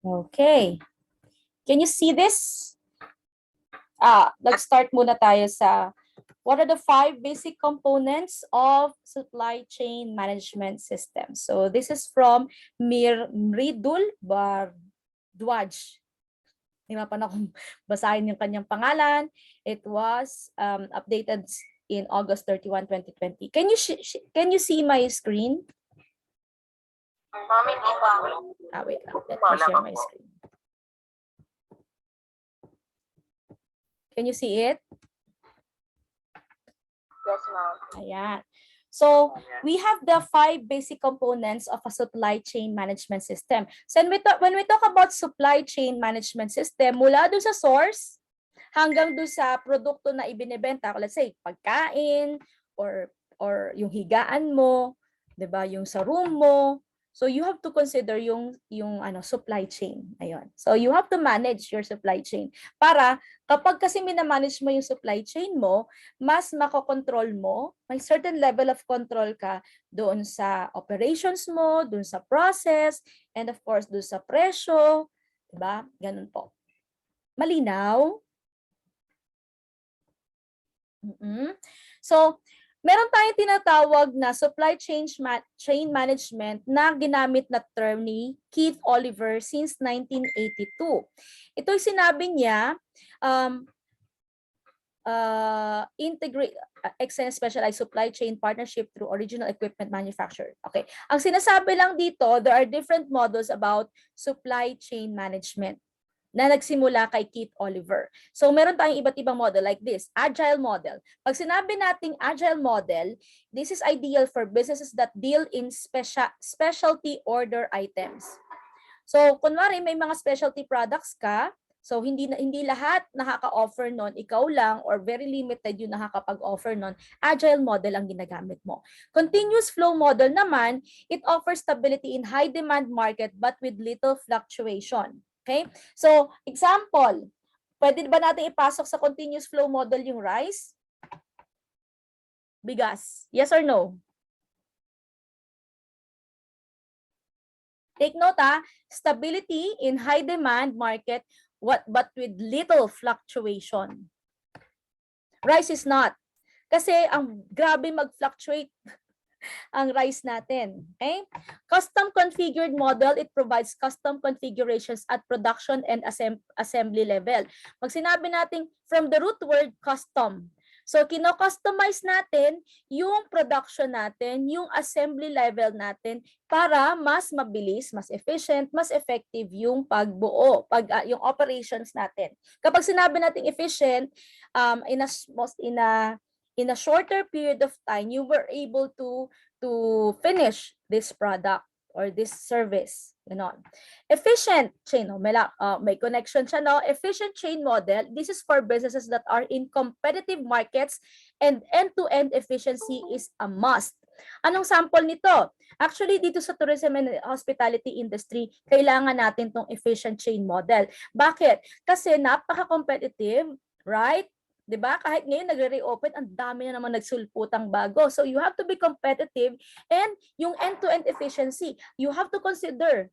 Okay. Can you see this? Let's start muna tayo sa what are the 5 basic components of supply chain management system. So this is from Mridul Bardwaj. Hindi pa na akong basahin yung kanyang pangalan. It was updated in August 31, 2020. Can you see my screen? Wait lang. Let me share my screen. Can you see it? Yes, ma'am. Ayan. So, we have the 5 basic components of a supply chain management system. So, when we talk about supply chain management system, mula doon sa source hanggang doon sa produkto na ibinebenta, let's say, pagkain or yung higaan mo, 'di ba, yung sa room mo. So you have to consider yung supply chain. Ayun. So you have to manage your supply chain para kapag kasi minamanage mo yung supply chain mo, mas makokontrol mo, may certain level of control ka doon sa operations mo, doon sa process, and of course doon sa presyo, 'di ba? Ganun po. Malinaw? So, meron tayong tinatawag na supply chain management na ginamit na term ni Keith Oliver since 1982. Ito'y sinabi niya, integrate excellent specialized supply chain partnership through original equipment manufacturer. Okay. Ang sinasabi lang dito, there are different models about supply chain management na nagsimula kay Keith Oliver. So meron tayong iba't ibang model like this, agile model. Pag sinabi nating agile model, this is ideal for businesses that deal in specialty order items. So kunwari may mga specialty products ka, so hindi lahat nakaka-offer nun, ikaw lang or very limited yung nakakapag-offer nun, agile model ang ginagamit mo. Continuous flow model naman, it offers stability in high demand market but with little fluctuation. Okay? So, example, pwede ba natin ipasok sa continuous flow model yung rice? Bigas. Yes or no? Take note, stability in high demand market but with little fluctuation. Rice is not. Kasi ang grabe mag-fluctuate ang rice natin. Okay? Custom configured model, it provides custom configurations at production and assembly level. Pag sinabi natin from the root word custom, so kino-customize natin yung production natin, yung assembly level natin para mas mabilis, mas efficient, mas effective yung pagbuo, yung operations natin. Kapag sinabi natin efficient, in a shorter period of time, you were able to finish this product or this service. Ganon. Efficient chain, may connection siya, no? Efficient chain model, this is for businesses that are in competitive markets and end-to-end efficiency is a must. Anong sample nito? Actually, dito sa tourism and hospitality industry, kailangan natin tong efficient chain model. Bakit? Kasi napaka-competitive, right? 'Di ba? Kahit ngayon nagre-reopen, ang dami na naman nagsulputang bago. So you have to be competitive and yung end-to-end efficiency, you have to consider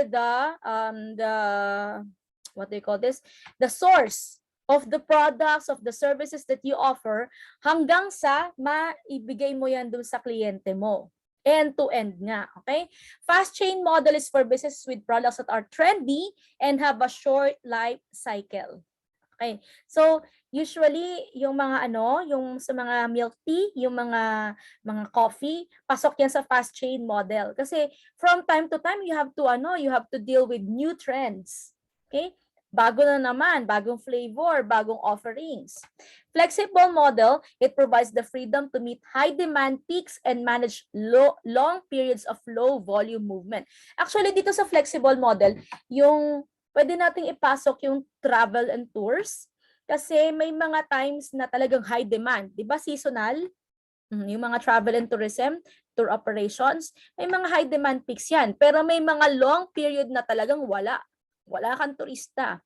the what do you call this? The source of the products, of the services that you offer hanggang sa maibigay mo yan dun sa kliyente mo. End-to-end nga, okay? Fast chain model is for businesses with products that are trendy and have a short life cycle. Okay. So, usually yung mga yung sa mga milk tea, yung mga coffee, pasok yan sa fast chain model kasi from time to time you have to deal with new trends. Okay? Bago na naman, bagong flavor, bagong offerings. Flexible model, it provides the freedom to meet high demand peaks and manage long periods of low volume movement. Actually, dito sa flexible model, yung pwede nating ipasok yung travel and tours kasi may mga times na talagang high demand. Di ba seasonal? Yung mga travel and tourism, tour operations, may mga high demand peaks yan. Pero may mga long period na talagang wala. Wala kang turista.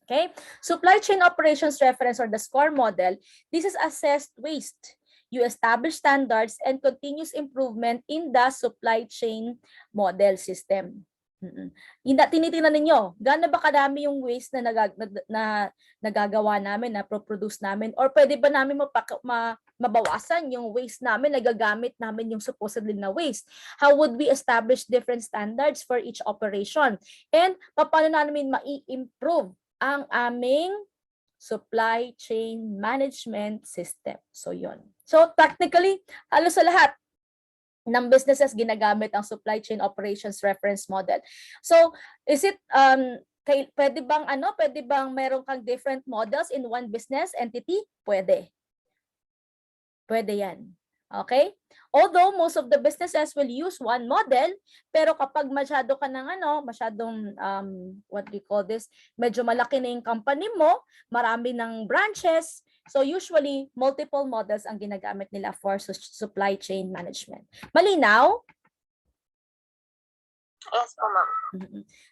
Okay? Supply chain operations reference or the SCORE model, this is assessed waste. You establish standards and continuous improvement in the supply chain model system. Tinitingnan ninyo, gaano ba kadami yung waste na nagagawa namin, na produce namin, or pwede ba namin mabawasan yung waste namin, nagagamit namin yung supposedly na waste? How would we establish different standards for each operation? And paano namin mai-improve ang aming supply chain management system? So yon. So technically, halos sa lahat ng businesses ginagamit ang supply chain operations reference model. So, is it pwede bang meron kang different models in one business entity? Pwede. Pwede 'yan. Okay? Although most of the businesses will use one model, pero kapag masyado ka ng masyadong what do you call this, medyo malaki na yung company mo, marami ng branches, so usually multiple models ang ginagamit nila for supply chain management. Malinaw? Yes po, ma'am.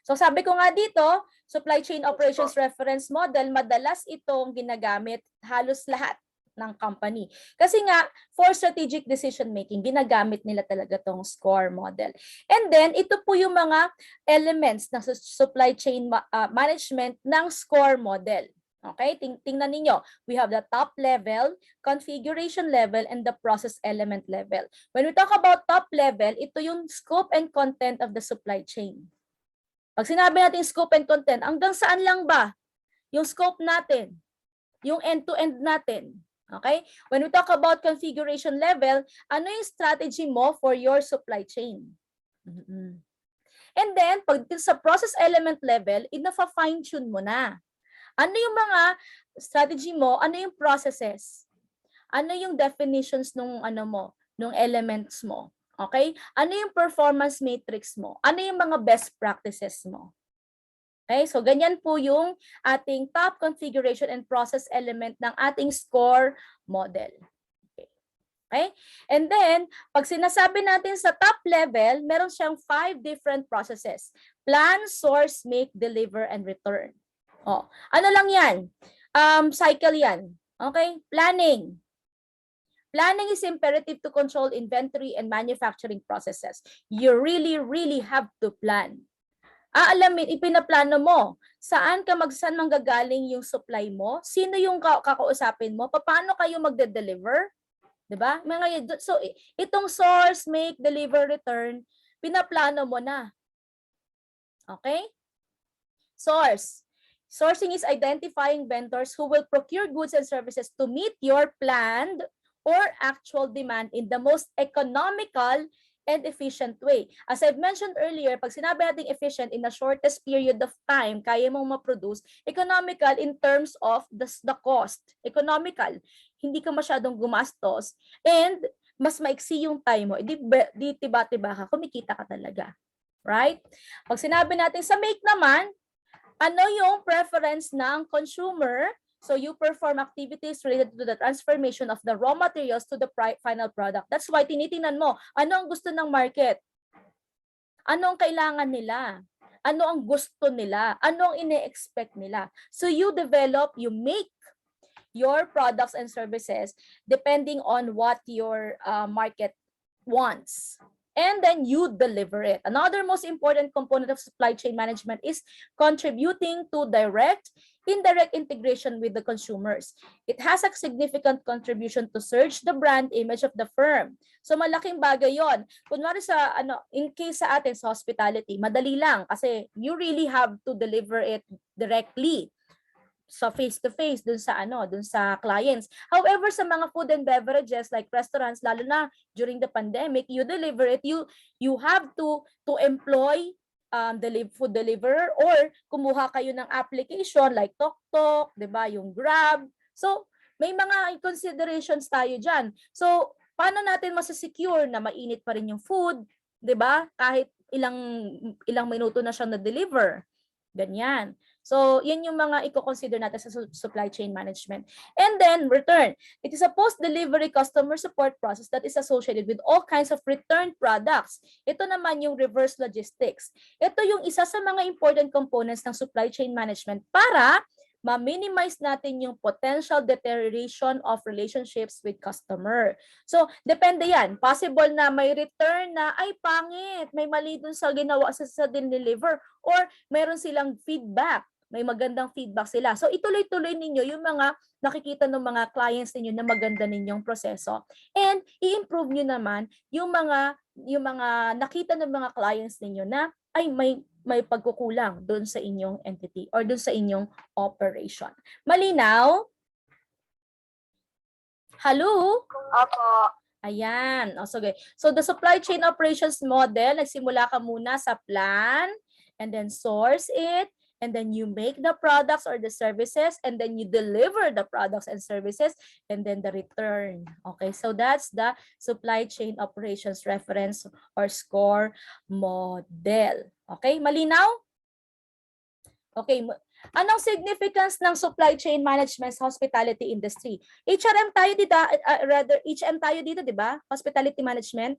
So sabi ko nga dito, supply chain operations reference model, madalas itong ginagamit halos lahat ng company. Kasi nga, for strategic decision making, ginagamit nila talaga tong SCORE model. And then, ito po yung mga elements ng supply chain management ng SCORE model. Okay, tingnan ninyo. We have the top level, configuration level, and the process element level. When we talk about top level, ito yung scope and content of the supply chain. Pag sinabi natin scope and content, hanggang saan lang ba yung scope natin? Yung end-to-end natin? Okay? When we talk about configuration level, ano yung strategy mo for your supply chain? And then, pag sa process element level, ina-fine-tune mo na. Ano yung mga strategy mo? Ano yung processes? Ano yung definitions nung nung elements mo? Okay? Ano yung performance matrix mo? Ano yung mga best practices mo? Okay, so ganyan po yung ating top configuration and process element ng ating SCORE model. Okay? And then, pag sinasabi natin sa top level, meron siyang 5 different processes. Plan, source, make, deliver, and return. Oh, ano lang yan? Cycle yan. Okay? Planning. Planning is imperative to control inventory and manufacturing processes. You really have to plan. Aalamin, ipinaplano mo, saan manggagaling yung supply mo, sino yung kakausapin mo, paano kayo magde-deliver, 'di ba? So itong source, make, deliver, return, pinaplano mo na. Okay? Source. Sourcing is identifying vendors who will procure goods and services to meet your planned or actual demand in the most economical and efficient way. As I've mentioned earlier, pag sinabi natin efficient, in the shortest period of time, kaya mong ma-produce, economical in terms of the cost. Economical. Hindi ka masyadong gumastos, and mas maiksi yung time mo. Di tiba-tiba ka, kumikita ka talaga. Right? Pag sinabi natin sa make naman, ano yung preference ng consumer? So you perform activities related to the transformation of the raw materials to the final product. That's why tinitingnan mo, ano ang gusto ng market? Ano ang kailangan nila? Ano ang gusto nila? Ano ang ine-expect nila? So you develop, you make your products and services depending on what your market wants. And then you deliver it. Another most important component of supply chain management is contributing to indirect integration with the consumers. It has a significant contribution to surge the brand image of the firm. So malaking bagay yon. Kunwari sa in case sa atin sa hospitality, madali lang kasi you really have to deliver it directly. So face-to-face dun sa clients. However, sa mga food and beverages like restaurants, lalo na during the pandemic, you deliver it, you have to employ food deliverer, or kumuha kayo ng application like TokTok, 'di ba, yung Grab. So, may mga considerations tayo diyan. So, paano natin masasecure na mainit pa rin yung food, 'di ba? Kahit ilang minuto na siya na-deliver. Ganyan. So, yan yung mga i-consider natin sa supply chain management. And then, return. It is a post-delivery customer support process that is associated with all kinds of return products. Ito naman yung reverse logistics. Ito yung isa sa mga important components ng supply chain management para ma-minimize natin yung potential deterioration of relationships with customer. So, depende yan. Possible na may return na, ay pangit, may mali dun sa ginawa sa deliver, or meron silang feedback, may magandang feedback sila. So, ituloy-tuloy ninyo yung mga nakikita ng mga clients ninyo na maganda ninyong proseso. And i-improve nyo naman yung mga nakita ng mga clients ninyo na ay may pagkukulang doon sa inyong entity or doon sa inyong operation. Malinaw? Hello? Opo. Ayan. O, sige. So, the supply chain operations model, nagsimula ka muna sa plan, and then source it, and then you make the products or the services, and then you deliver the products and services, and then the return. Okay, so that's the supply chain operations reference or score model. Okay, malinaw? Okay, anong significance ng supply chain management sa hospitality industry? HRM tayo dito, rather HM tayo dito, di ba? Hospitality management.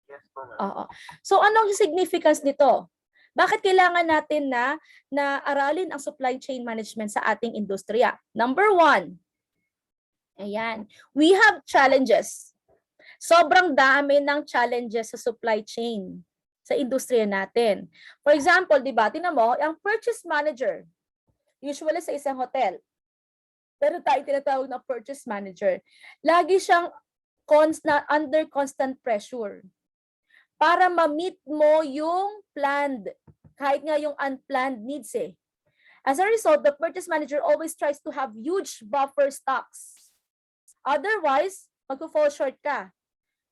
Yes po, ma'am. Oo. So anong significance nito? Bakit kailangan natin na aralin ang supply chain management sa ating industriya? Number one, ayan, we have challenges. Sobrang dami ng challenges sa supply chain sa industriya natin. For example, di ba, tingnan mo, ang purchase manager, usually sa isang hotel, pero tayo tinatawag na purchase manager, lagi siyang under constant pressure para ma-meet mo yung planned, kahit nga yung unplanned needs eh. As a result, the purchase manager always tries to have huge buffer stocks. Otherwise, mag-fall short ka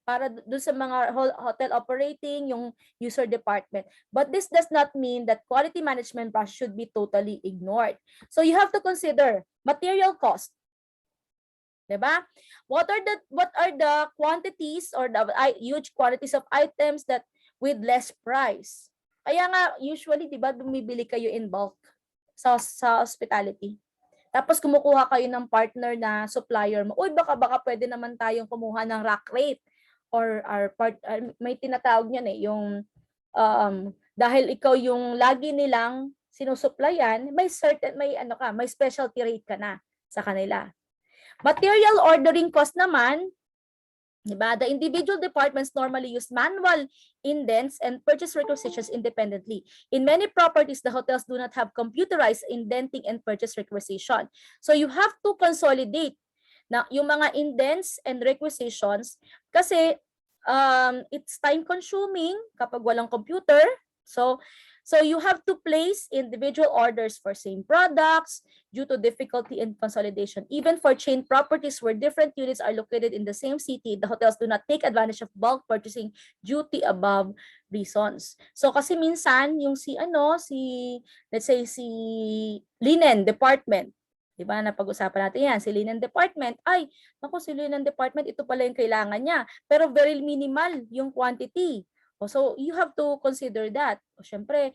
para doon sa mga hotel operating, yung user department. But this does not mean that quality management should be totally ignored. So you have to consider material cost. Diba? What are the quantities or the huge quantities of items that with less price? Kaya nga usually, diba, bumibili kayo in bulk sa hospitality. Tapos kumukuha kayo ng partner na supplier mo. Uy, baka pwede naman tayong kumuha ng rack rate or may tinatawag niyan eh, yung dahil ikaw yung lagi nilang sinusupplyan, may specialty rate ka na sa kanila. Material ordering cost naman, diba? The individual departments normally use manual indents and purchase requisitions independently. In many properties, the hotels do not have computerized indenting and purchase requisition. So you have to consolidate na yung mga indents and requisitions kasi it's time consuming kapag walang computer. So you have to place individual orders for same products due to difficulty in consolidation. Even for chain properties where different units are located in the same city, the hotels do not take advantage of bulk purchasing due to above reasons. So kasi minsan yung let's say si linen department, diba, napag-usapan natin yan, si linen department, si linen department, ito pala yung kailangan niya, pero very minimal yung quantity. So you have to consider that. O syempre,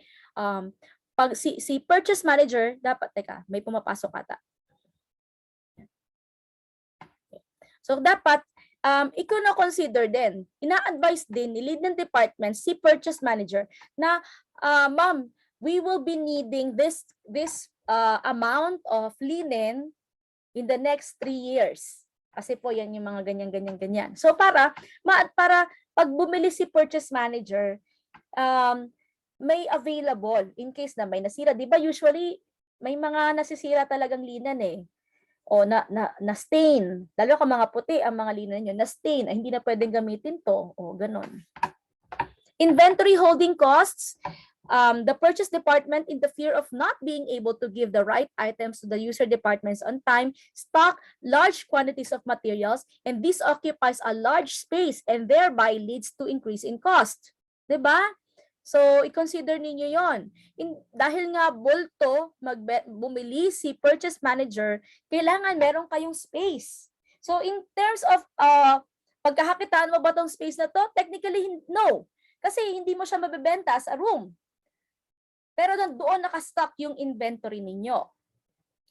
pag si purchase manager, dapat, may pumapasok ata. So dapat, ikaw na consider din, ina-advise din ni lead ng department, si purchase manager, na, ma'am, we will be needing this amount of linen in the next 3 years. Kasi po yan yung mga ganyan. So para pag bumili si purchase manager, may available in case na may nasira. Di ba usually may mga nasisira talagang linen eh. O na stain. Lalo kung mga puti ang mga linen nyo, na stain, hindi na pwedeng gamitin to. O ganon. Inventory holding costs. The purchase department, in the fear of not being able to give the right items to the user departments on time, stock large quantities of materials, and this occupies a large space and thereby leads to increase in cost. Diba? So, i-consider ninyo yon. Dahil nga bulto, bumili si purchase manager, kailangan meron kayong space. So, in terms of pagkakakitaan mo ba tong space na to? Technically, no. Kasi hindi mo siya mabebenta as a room. Pero doon nakastock yung inventory ninyo.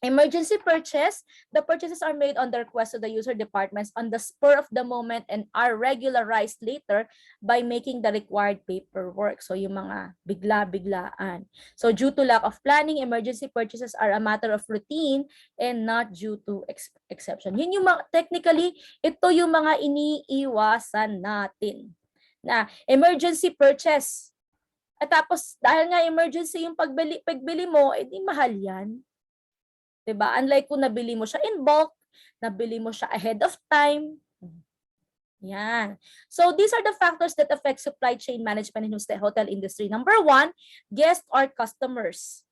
Emergency purchase, the purchases are made on the request of the user departments on the spur of the moment and are regularized later by making the required paperwork. So yung mga bigla-biglaan. So due to lack of planning, emergency purchases are a matter of routine and not due to exception. Yun yung technically, ito yung mga iniiwasan natin. Na emergency purchase. At tapos dahil nga emergency yung pagbili mo, edi mahal yan. Diba? Unlike kung nabili mo siya in bulk, nabili mo siya ahead of time. Yan. So these are the factors that affect supply chain management in the hotel industry. Number 1, guests or customers.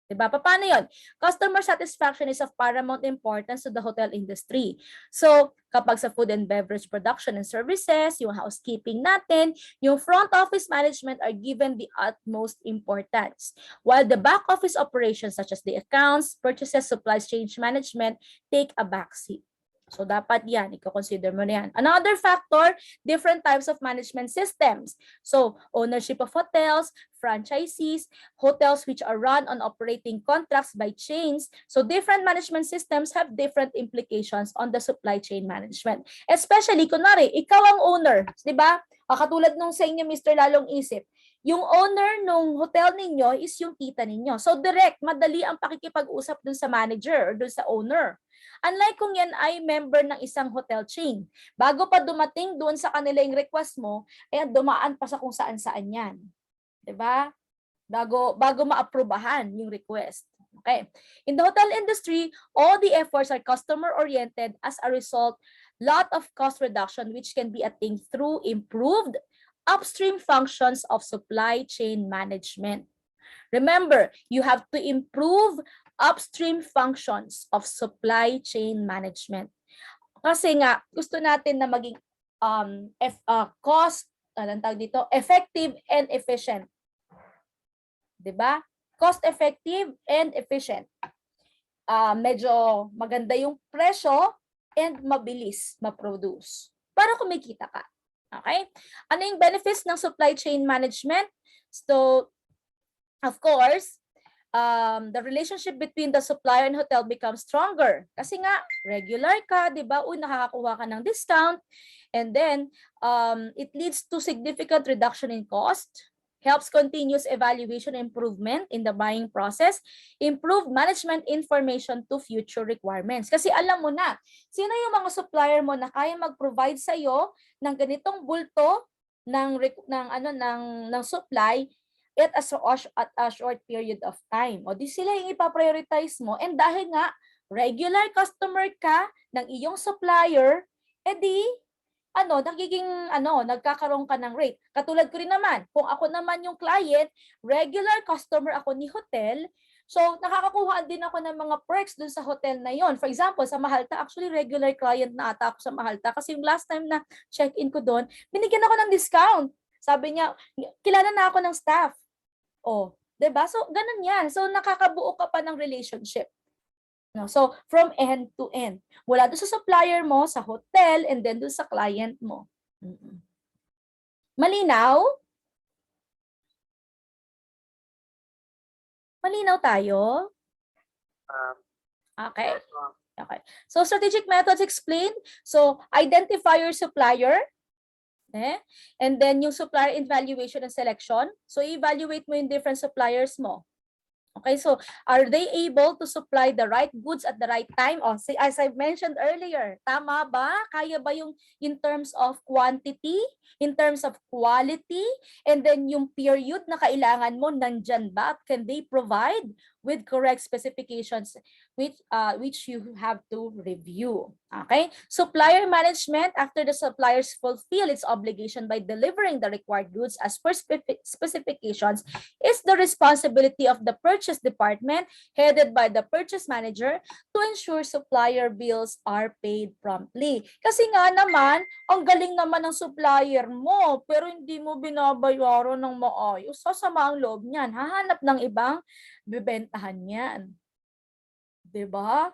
Diba? Paano yun? Customer satisfaction is of paramount importance to the hotel industry. So, kapag sa food and beverage production and services, yung housekeeping natin, yung front office management are given the utmost importance. While the back office operations such as the accounts, purchases, supply chain management take a backseat. So, dapat yan, i-consider mo na yan. Another factor, different types of management systems. So, ownership of hotels, franchisees, hotels which are run on operating contracts by chains. So, different management systems have different implications on the supply chain management. Especially, kunwari, ikaw ang owner, di ba? Katulad nung sa inyo, Mr. Lalong Isip, yung owner nung hotel ninyo is yung kita ninyo. So, direct, madali ang pakikipag-usap dun sa manager or dun sa owner. Unlike kung yan ay member ng isang hotel chain. Bago pa dumating doon sa kanila yung request mo, ay dumaan pa sa kung saan-saan yan. Diba? Bago ma-aprobahan yung request. Okay. In the hotel industry, all the efforts are customer-oriented. As a result, lot of cost reduction which can be attained through improved upstream functions of supply chain management. Remember, you have to improve upstream functions of supply chain management. Kasi nga, gusto natin na maging cost, anong tawag dito, effective and efficient. Diba? Cost effective and efficient. Medyo maganda yung presyo and mabilis ma-produce para kumikita ka. Okay? Ano yung benefits ng supply chain management? So, of course, the relationship between the supplier and hotel becomes stronger. Kasi nga, regular ka, di ba? Nakakakuha ka ng discount. And then, it leads to significant reduction in cost, helps continuous evaluation and improvement in the buying process, improve management information to future requirements. Kasi alam mo na, sino yung mga supplier mo na kaya mag-provide sa'yo ng ganitong bulto ng supply at a short period of time. O di sila yung ipaprioritize mo. And dahil nga, regular customer ka ng iyong supplier, edi, nagkakaroon ka ng rate. Katulad ko rin naman, kung ako naman yung client, regular customer ako ni hotel, so nakakakuha din ako ng mga perks dun sa hotel na yon. For example, sa Mahalta, actually regular client na ata ako sa Mahalta kasi yung last time na check-in ko doon, binigyan ako ng discount. Sabi niya, kilala na ako ng staff. Oh, 'di ba? So ganun 'yan. So nakakabuo ka pa ng relationship. No? So from end to end. Mula doon sa supplier mo, sa hotel, and then doon sa client mo. Malinaw? Malinaw tayo? Okay. Okay. So strategic methods explained. So identify your supplier. And then yung supplier evaluation and selection. So evaluate mo yung different suppliers mo. Okay, so are they able to supply the right goods at the right time? Oh, see, as I mentioned earlier, tama ba? Kaya ba yung in terms of quantity, in terms of quality, and then yung period na kailangan mo, nandyan ba? Can they provide with correct specifications which you have to review? Okay, supplier management, after the suppliers fulfill its obligation by delivering the required goods as per specifications, is the responsibility of the purchase department headed by the purchase manager to ensure supplier bills are paid promptly. Kasi nga naman, ang galing naman ng supplier mo, pero hindi mo binabayaran ng maayos. Sasama ang loob niyan. Hahanap ng ibang bibentahan niyan. 'Di ba?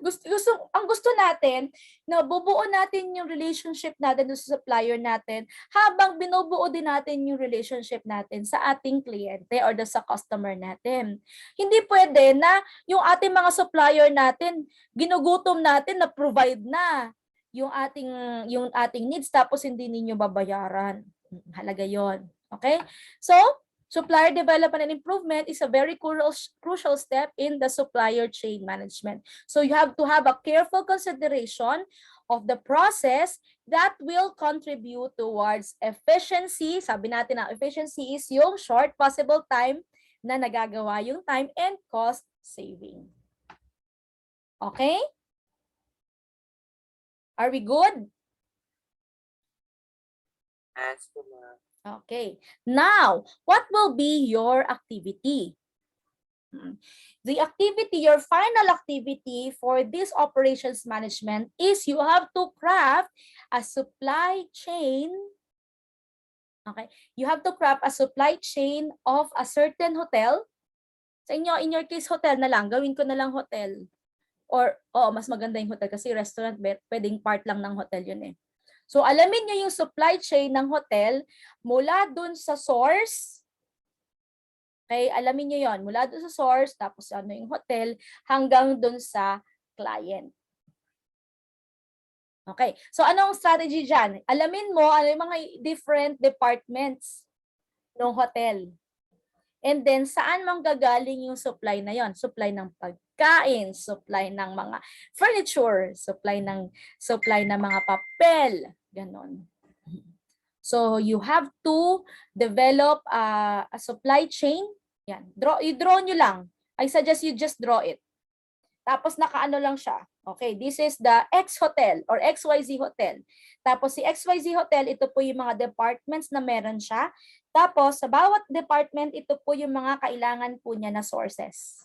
Ang gusto natin, na bubuo natin yung relationship natin sa supplier natin habang binubuo din natin yung relationship natin sa ating kliyente or sa customer natin. Hindi pwede na yung ating mga supplier natin, ginugutom natin na provide na yung ating needs tapos hindi ninyo babayaran. Halaga 'yon. Okay? So, supplier development and improvement is a very crucial step in the supplier chain management. So you have to have a careful consideration of the process that will contribute towards efficiency. Sabi natin na efficiency is yung short possible time na nagagawa yung time and cost saving. Okay? Are we good? Yes, ma'am. Okay. Now, what will be your activity? The activity, your final activity for this operations management is you have to craft a supply chain. Okay. You have to craft a supply chain of a certain hotel. Sa inyo, in your case, hotel na lang. Gawin ko na lang hotel. Or, mas maganda yung hotel kasi restaurant, pwedeng part lang ng hotel yun eh. So, alamin nyo yung supply chain ng hotel mula dun sa source. Okay, alamin nyo yon mula dun sa source, tapos ano yung hotel, hanggang dun sa client. Okay, so anong strategy dyan? Alamin mo ano yung mga different departments ng hotel. And then, saan manggagaling yung supply na yon? Supply ng pagkain, supply ng mga furniture, supply ng mga papel, ganon. So, you have to develop a supply chain. Yan. I-draw nyo lang. I suggest you just draw it. Tapos, nakaano lang siya. Okay, this is the X Hotel or XYZ Hotel. Tapos, si XYZ Hotel, ito po yung mga departments na meron siya. Tapos, sa bawat department, ito po yung mga kailangan po niya na sources.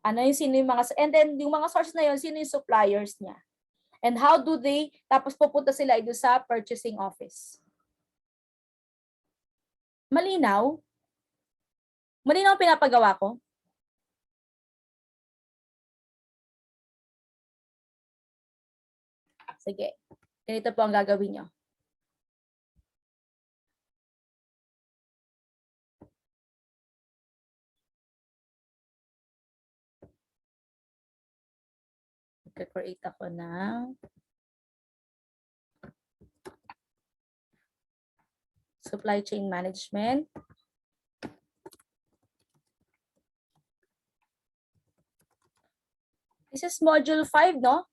Sino yung mga, and then, yung mga sources na yun, sino yung suppliers niya? And how do they, tapos pupunta sila ito sa purchasing office. Malinaw? Malinaw ang pinapagawa ko? Sige. Ganito po ang gagawin nyo. Create ako ng supply chain management. This is module 5, no?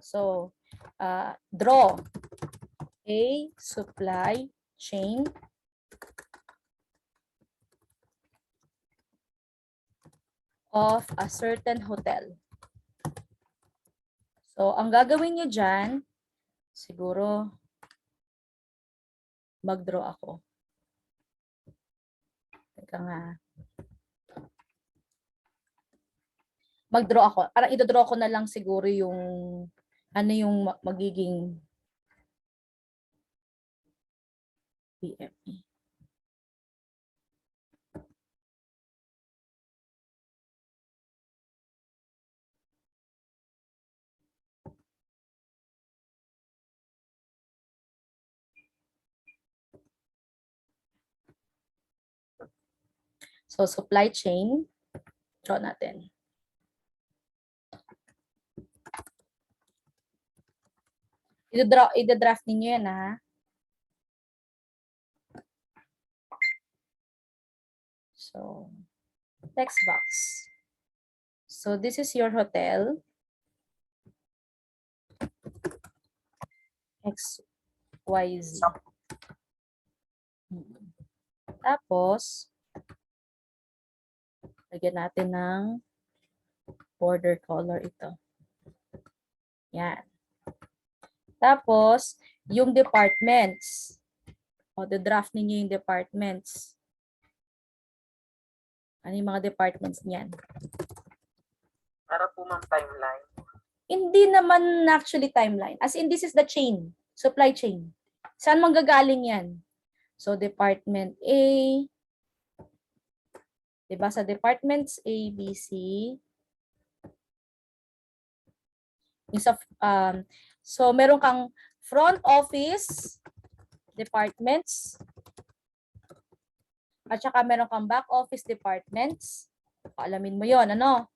So, draw a supply chain of a certain hotel. So, ang gagawin nyo dyan, siguro, mag-draw ako. Teka nga. Mag-draw ako. Parang i-draw ko na lang siguro yung, ano yung magiging PME. So, supply chain, draw natin. I-draft ninyo yan, ha? So, text box. So, this is your hotel. XYZ. Tapos, lagyan natin ng border color ito. Yan. Tapos, yung departments. O, draft ninyo yung departments. Ano yung mga departments niyan? Para po ma'am timeline. Hindi naman actually timeline. As in, this is the chain. Supply chain. Saan manggagaling yan? So, department A, Diba? Sa departments A, B, C, yung sa, so meron kang front office departments at saka meron kang back office departments. Alamin mo yon, ano?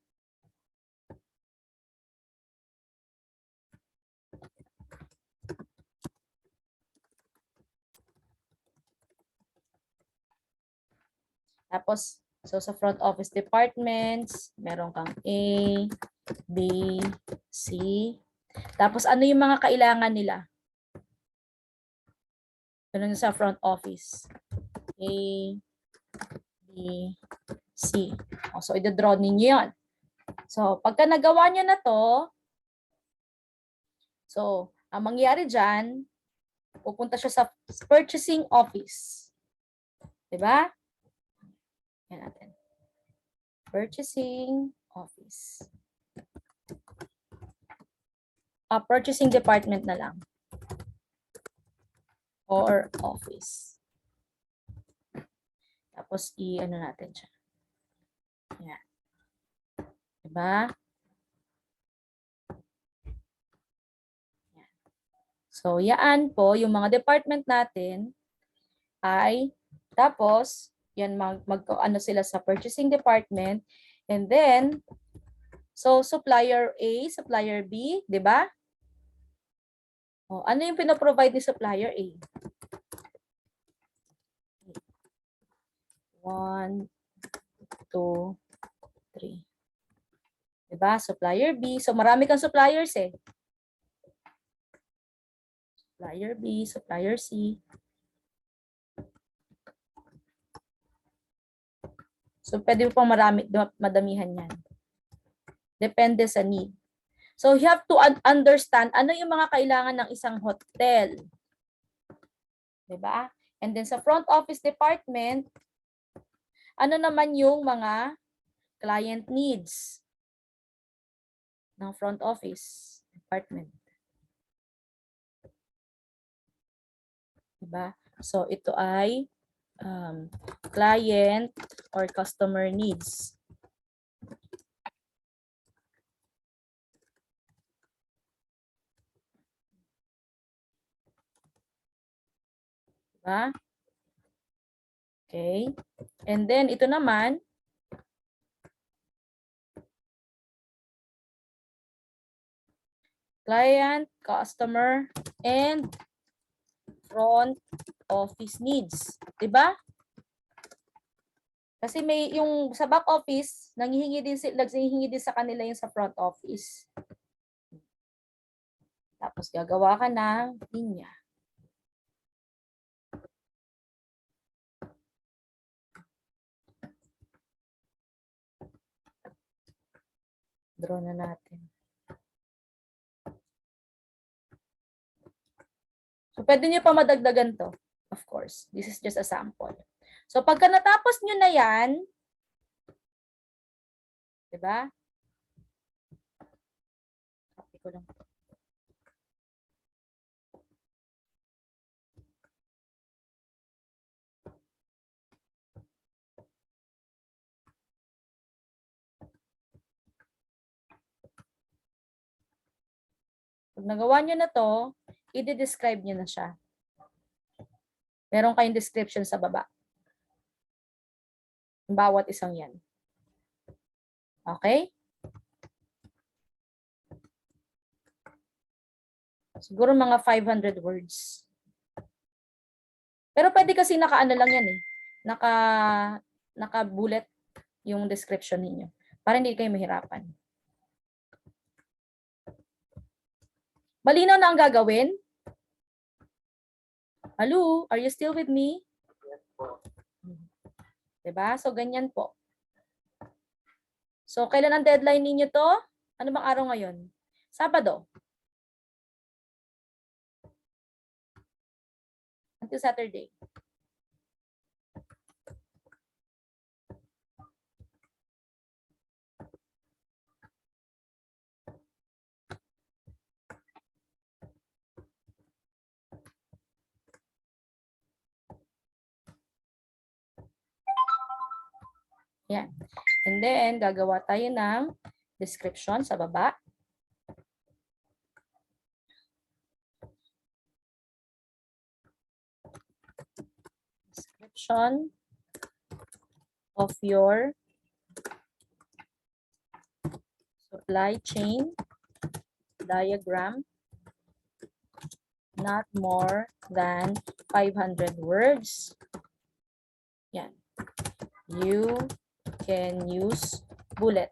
Tapos, so sa front office departments, meron kang A, B, C. Tapos ano yung mga kailangan nila? Ganun sa front office. A, B, C. O, so, i-draw ninyo yan. So, pagka nagawa nyo na to, so, ang mangyayari dyan, pupunta siya sa purchasing office. Diba? Yan natin. Purchasing office. Purchasing department na lang. Or office. Tapos, i-ano natin siya. Yan. Diba? Yan. So, yan po, yung mga department natin ay, tapos, yan ano sila sa purchasing department. And then, so supplier A, supplier B, di ba? O, ano yung pinoprovide ni supplier A? 1, 2, 3. Diba? Supplier B. So, marami kang suppliers eh. Supplier B, supplier C. So, pwede mo pang madamihan yan. Depende sa need. So, you have to understand ano yung mga kailangan ng isang hotel. Diba? And then sa front office department, ano naman yung mga client needs ng front office department. Diba? So, ito ay client or customer needs. Diba? Okay. And then, ito naman, client, customer, and front office needs. Diba? Kasi may yung sa back office, nanghihingi din sa kanila yung sa front office. Tapos gagawa ka ng linya. Draw na natin. So pwede niyo pa madagdagan to. Of course, this is just a sample. So pagka natapos niyo na yan, 'di ba? Copy ko lang. Pag nagawa niyo na to, i-describe niyo na siya. Meron kayong description sa baba. Bawat isang yan. Okay? Siguro mga 500 words. Pero pwede kasi naka-ano lang yan eh. Naka-bullet yung description ninyo. Para hindi kayo mahirapan. Malinaw na ang gagawin? Hello? Are you still with me? Yes po. Diba? So, ganyan po. So, kailan ang deadline ninyo to? Ano bang araw ngayon? Sabado. Until Saturday. Yan. And then, gagawa tayo ng description sa baba. Description of your supply chain diagram, not more than 500 words. Yan. You can use bullet.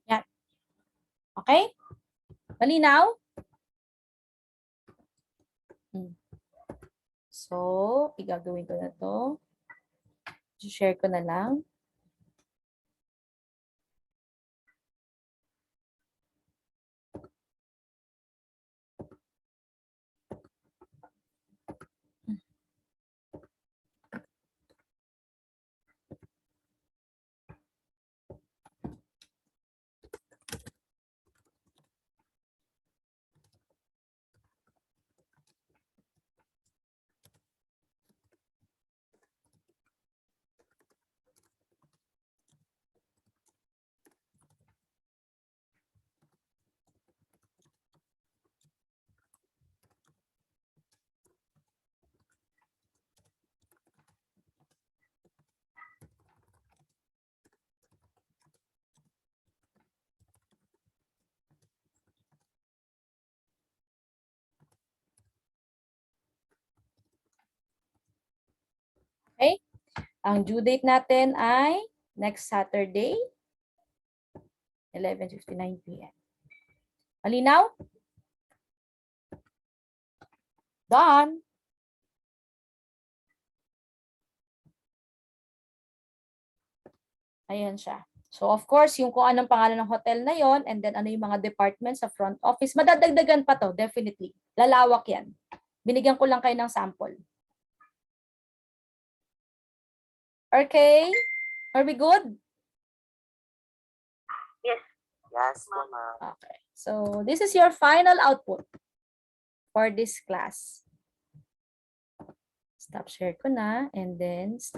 Yan. Okay? Malinaw? So, igagawin ko na to. Share ko na lang. Okay? Ang due date natin ay next Saturday, 11:59 p.m. Malinaw? Done. Ayan siya. So of course, yung kung anong pangalan ng hotel na yon, and then ano yung mga departments sa front office, madadagdagan pa to, definitely. Lalawak yan. Binigyan ko lang kayo ng sample. Okay? Are we good? Yes po, ma'am. Okay. So this is your final output for this class. Stop share ko na, and then